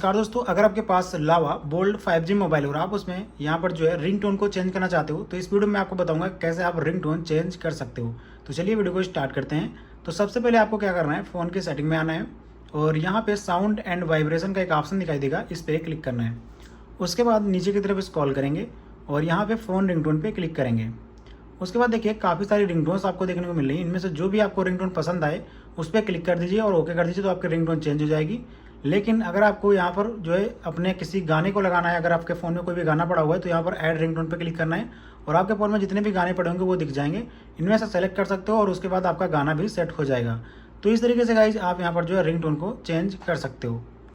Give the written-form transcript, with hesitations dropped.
नमस्कार दोस्तों, अगर आपके पास लावा बोल्ड 5G मोबाइल और आप उसमें यहाँ पर जो है रिंगटोन को चेंज करना चाहते हो तो इस वीडियो में आपको बताऊंगा कैसे आप रिंगटोन चेंज कर सकते हो। तो चलिए वीडियो को स्टार्ट करते हैं। तो सबसे पहले आपको क्या करना है, फ़ोन की सेटिंग में आना है और यहाँ पे साउंड एंड वाइब्रेशन का एक ऑप्शन दिखाई देगा, इस पर क्लिक करना है। उसके बाद नीचे की तरफ स्क्रॉल करेंगे और यहाँ पे फ़ोन रिंगटोन पे क्लिक करेंगे। उसके बाद देखिए काफ़ी सारी रिंगटोन्स आपको देखने को मिल रही हैं। इनमें से जो भी आपको रिंगटोन पसंद आए उस पर क्लिक कर दीजिए और ओके कर दीजिए, तो आपकी रिंगटोन चेंज हो जाएगी। लेकिन अगर आपको यहाँ पर जो है अपने किसी गाने को लगाना है, अगर आपके फ़ोन में कोई भी गाना पड़ा हुआ है तो यहाँ पर ऐड रिंगटोन पे क्लिक करना है और आपके फ़ोन में जितने भी गाने पड़े होंगे वो दिख जाएंगे। इनमें से सेलेक्ट कर सकते हो और उसके बाद आपका गाना भी सेट हो जाएगा। तो इस तरीके से गाइज आप यहाँ पर जो है रिंगटोन को चेंज कर सकते हो।